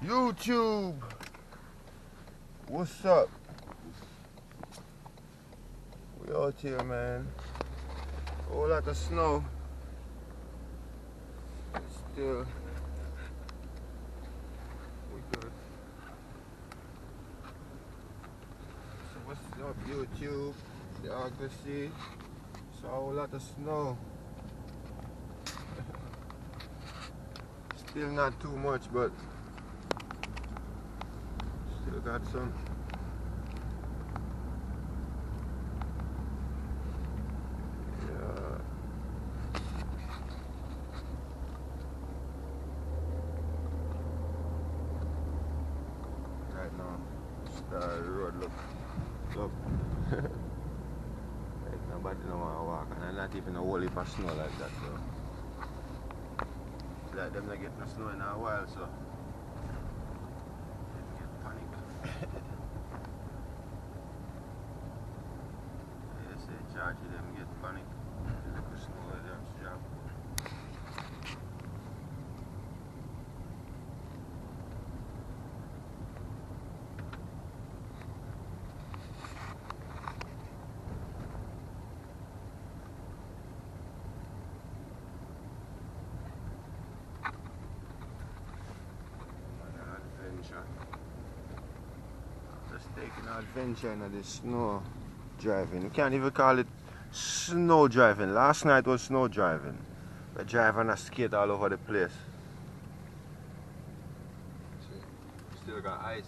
YouTube, what's up? We out here, man. Whole lot of snow. Still, we good. So what's up, YouTube? The ugly see. So a whole lot of snow. Still not too much, but still got some. Yeah. Right now, the road look. Like nobody don't want to walk, and not even a whole heap of snow like that, so. It's like them not get no snow in a while, so. Get panic. They say charge them get panic. The snow with them job. Just taking an adventure in the snow driving. You can't even call it snow driving. Last night was snow driving. We drive on a skate all over the place. Still got ice.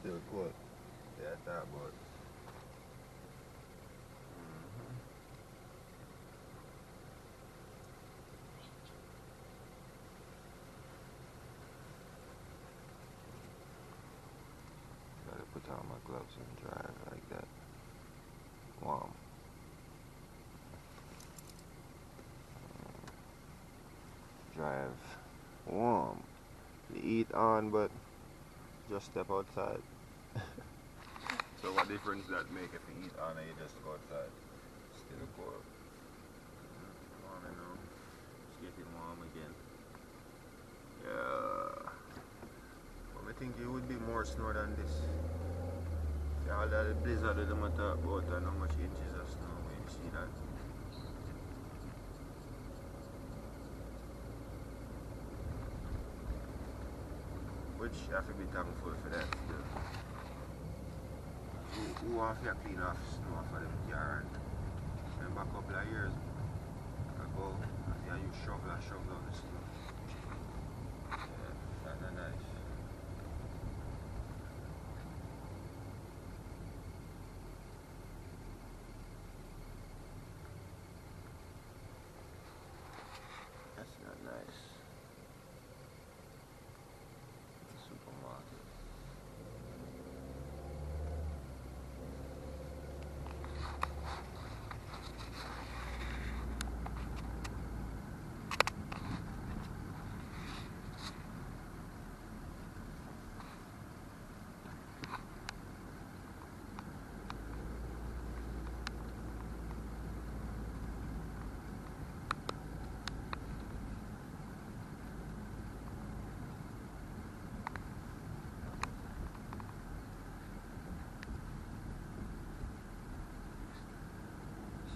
Still cold. Yeah, that about. Gotta put on my gloves and drive like that. Warm. Drive warm. The heat on, but just step outside. So what difference does that make if you eat on and you just go outside? Still cold. Warm now. It's getting warm again. Yeah. But I think it would be more snow than this. See all that blizzard that I'm talking about and how much inches of snow when you see that. Which you have to be thankful for that still. Who wants to clean off snow for them car? Remember a couple of years ago, yeah, you shovel out the snow. Yeah, that's nice. That's not nice. Supermarket.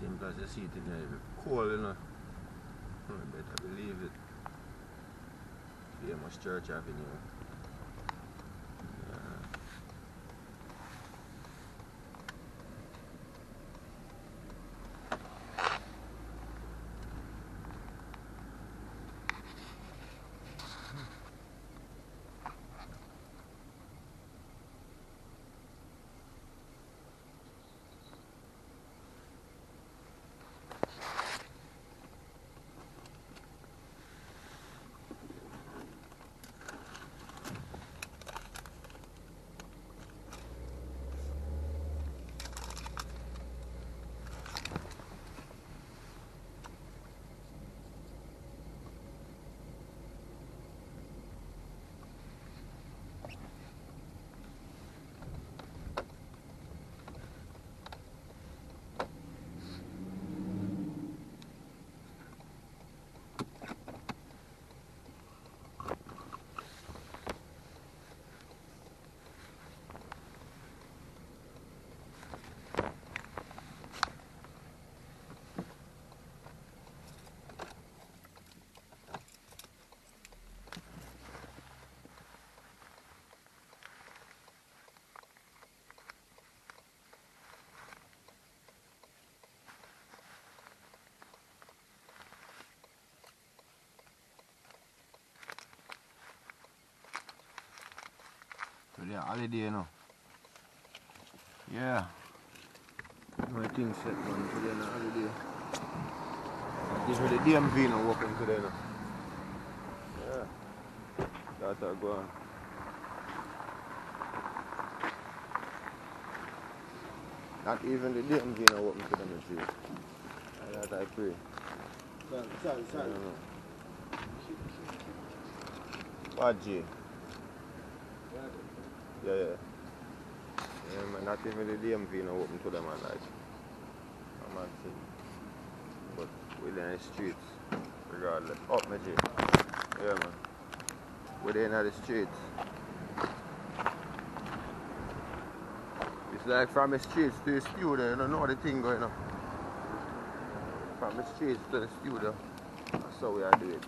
Simple as you see it in there, cold enough. I better believe it. Famous Church Avenue. Today holiday, you know. Yeah. My things set man today na holiday. This is the DMV now working today now. Yeah. That's how go on. Not even the DMV now working today, I see. And that I pray. Sorry. What G? Yeah. Yeah, man, not even the DMV now open to them, man, like. I'm not saying. But we're in the streets, regardless. Up, my G. Yeah, man. We're in the streets. It's like from the streets to the studio, you don't know the thing going on. From the streets to the studio. That's how we are doing it.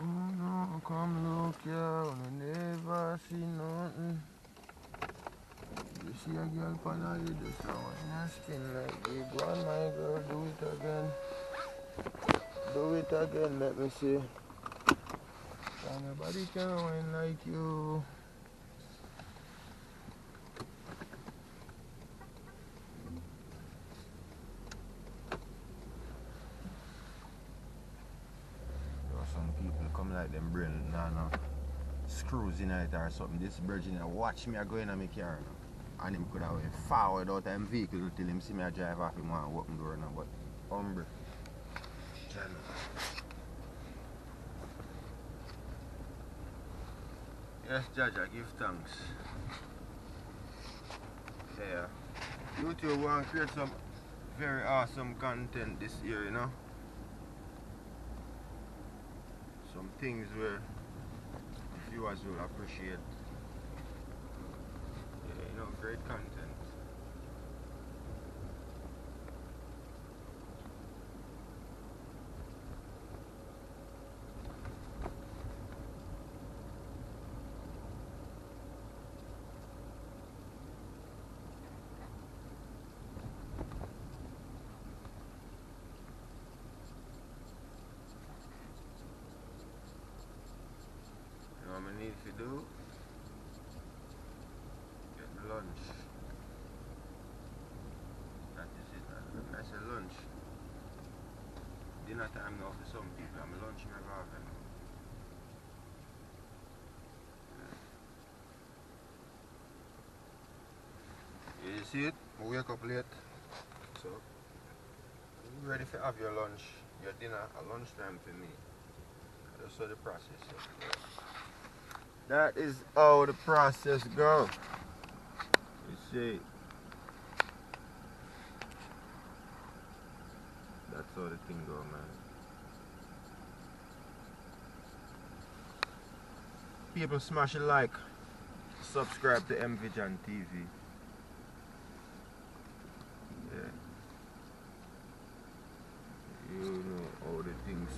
Oh no, come look here, I never see nothing. You see a girl pan all you just now and spin like big one, my girl, do it again. Do it again, let me see. Nobody can win like you. Some people come like them brain, no screws in it or something. This virgin watch me go in my car now. And him could have went forward out of him vehicle till him see me drive off him and open door now. But umbre. Yes, Jaja, give thanks. Yeah. YouTube want to create some very awesome content this year, you know. Some things where viewers will appreciate. Yeah, you know, great content. What I need to do, get lunch. That is it, man. I say lunch. Dinner time now for some people. I'm lunch never having. You see it? I wake up late. So you ready to have your lunch, your dinner at lunchtime for me. That's how the process is. That is how the process goes. You see. That's how the thing goes, man. People smash a like, subscribe to MVision TV. Yeah. You know all the things